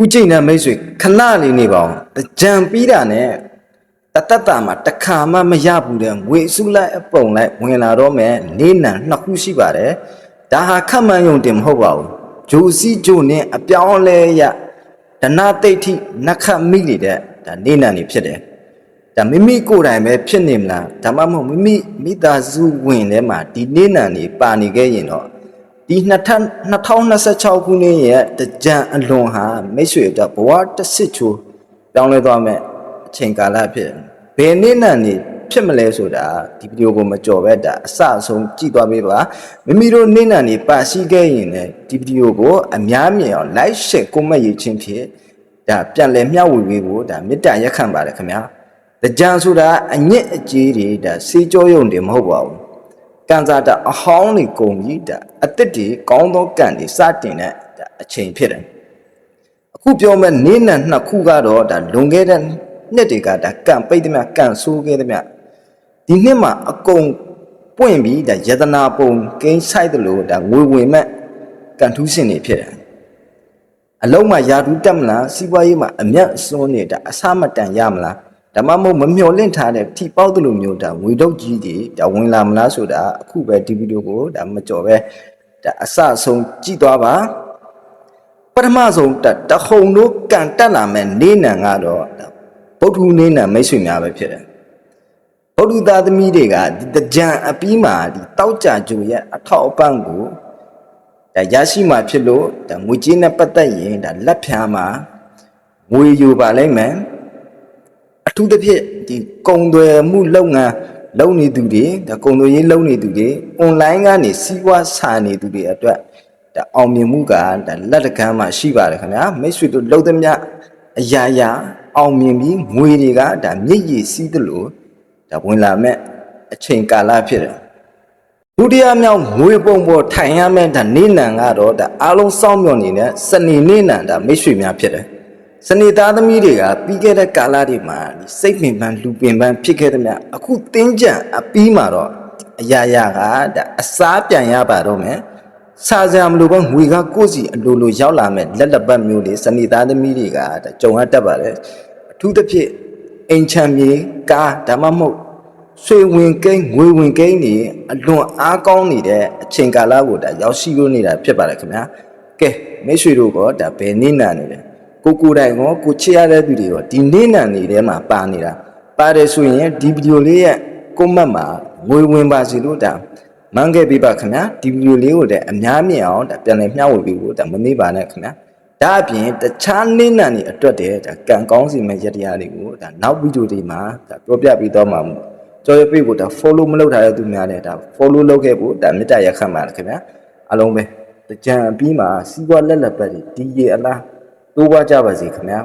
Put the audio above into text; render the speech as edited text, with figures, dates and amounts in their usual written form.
ခုချိန်နဲ့မိတ်ဆွေခဏလေးနေပါအောင်ကြံပြီးတာနဲ့တတ်တာမှာတခါမှမရဘူးတဲ့ငွေစုလိုက်အပုံလိုက်ဝင်လာတော့မယ်နေနံနှစ်ခုရှိပါတယ်ဒါဟာခက်မှန်ယုံတင်မဟုတ်ပါဘူးဂျိုစီဂျိုနဲ့အပြောင်းလဲရဒနာတိတ်ထိနက်ခတ်မိနေတဲ့ဒါနေနံနေဖြစ်တယ်ဒါမိမိကိုယ်တိုင်ပဲဖြစ်နေမလားဒါမှမဟုတ်မိသားစုဝင်ထဲမှာဒီနေနံနေပါနေခဲ့ရင်တော့ဒီ2026ခုနှစ်ရဲ့တကြံအလွန်ဟာမိတ်ဆွေတို့ဘဝတစ်စစ်ချိုးပြောင်းလဲသွားမယ်အချိန်ကာလဖြစ်ဘယ်နေ့နဲ့နေဖြစ်မလဲဆိုတာဒီဗီဒီယိုကိုမကြော်ပဲဒါအစအဆုံးကြည့်သွားပေးပါမိမိတို့နေ့နဲ့နေပါရှိခဲ့ရင်လည်းဒီဗီဒီယိုကိုအများမြင်အောင် like share comment ရေးခြင်းဖြင့်ဒါပြန်လည်မျှဝေပေးဖို့ဒါမေတ္တာရက်ခံပါတယ်ခင်ဗျာတကြံဆိုတာအညစ်အကြေးတွေဒါစေးကြောယုံတွေမဟုတ်ပါဘူးကန်စားတာအဟောင်းတွေကုန်ကြီးဒါအစ်စ်တွေကောင်းသောကံတွေစတင်တဲ့အချိန်ဖြစ်တယ်အခုပြောမဲ့နေနံနှစ်ခုကတော့ဒါလွန်ခဲ့တဲ့နှစ်တွေကဒါကံပိတ်သမျှကံဆိုးခဲ့သမျှဒီနှစ်မှာအကုန်ပွင့်ပြီးဒါယတနာပုံကိန်းဆိုင်တယ်လို့ဒါငွေဝင်မဲ့ကံထူးစင်တွေဖြစ်တယ်အလုံးမှာယာထူးတက်မလားစီးပွားရေးမှာအမျက်အစွန်းနေတာအဆမတန်ရမလားဒါမှမဟုတ်မမျှော်လင့်ထားတဲ့ထိပေါက်တယ်လို့မျိုးဒါငွေတော့ကြီးတွေဒါဝင်လာမလားဆိုတာအခုပဲဒီဗီဒီယိုကိုဒါမကြော်ပဲဒါအစအဆုံးကြည့်သွားပါပထမဆုံးတခုံတို့ကန်တက်လာမဲ့နေနံကတော့ဗုဒ္ဓနေနံမိတ်ဆွေများပဲဖြစ်တယ်ဗုဒ္ဓသားသမီးတွေကဒီတကြံအပြီးမှာဒီတောက်ကြကြိုရဲ့အထောက်အပံ့ကိုဒါရရှိမှဖြစ်လို့ဒါငွေကြေးနဲ့ပတ်သက်ရင်ဒါလက်ဖြာမှာငွေယူပါလိမ့်မယ်အထူးသဖြင့်ဒီကုန်သွယ်မှုလုပ်ငန်းလုပ်နေသူတွေဒါကုန်သွယ်ရေးလုပ်နေသူတွေ online ကနေစီးပွားစာနေသူတွေအတွက်ဒါအောင်မြင်မှုကဒါလက်တကမ်းမှာရှိပါတယ်ခင်ဗျာမိတ်ဆွေတို့လုပ်သမျှအရာအောင်မြင်ပြီးငွေတွေကဒါမြင့်ရည်စီးသလိုဒါဝင်လာမဲ့အချိန်ကာလဖြစ်တယ်ဒုတိယမြောက်ငွေပုံပေါ်ထိုင်ရမဲ့ဒါနေနံကတော့ဒါအားလုံးစောင့်မျှော်နေတဲ့စနေနေနံဒါမိတ်ဆွေများဖြစ်တယ်စနေသားသမီးတွေကပြီးခဲ့တဲ့ကာလတွေမှာစိတ်ပင်ပန်းလူပင်ပန်းဖြစ်ခဲ့တဲ့မြအခုတင်းကြံအပြီးမှာတော့အရာကဒါအစားပြန်ရပါတော့မယ်စားကြမလို့ပဲငွေကကိုယ့်စီအလိုလိုရောက်လာမဲ့လက်လက်ပတ်မျိုးတွေစနေသားသမီးတွေကဒါကြုံရတတ်ပါတယ်အထူးသဖြင့်အိမ်ချမ်းမြေကားဒါမှမဟုတ်ဆွေဝင်ကိန်းငွေဝင်ကိန်းတွေအလွန်အားကောင်းနေတဲ့အချိန်ကာလကိုဒါရောက်ရှိလို့နေတာဖြစ်ပါတယ်ခင်ဗျာကဲမိတ်ဆွေတို့ကဒါဘယ်နေနံနေလဲကိုတိုင်ကောကိုချစ်ရတဲ့သူတွေရောဒီနေနံနေထဲမှာပါနေတာပါတယ်ဆိုရင်ဒီဗီဒီယိုလေးရဲ့ကွန်မန့်မှာငွေဝင်ပါစီလို့ဒါမှန်းခဲ့ပေးပါခင်ဗျာဒီဗီဒီယိုလေးကိုလည်းအများမြင်အောင်ဒါပြန်လည်မျှဝေပေးဖို့ဒါမမေ့ပါနဲ့ခင်ဗျာဒါအပြင်တခြားနေနံတွေအတွက်တည်းဒါကံကောင်းစီမဲ့ရတရားတွေကိုဒါနောက်ဗီဒီယိုတွေမှာဒါပြောပြပေးတော့မှာမို့ကြော်ရပိတ်ကိုဒါ follow မလုပ်ထားတဲ့သူများလည်းဒါ follow လုပ်ခဲ့ဖို့ဒါမေတ္တာရက်ခံပါခင်ဗျာအားလုံးပဲကြံအပြီးမှာစီးပွားလက်လက်ပတ်တွေဒီရေအလားတိုးပွားကြပါစေခင်ဗျာ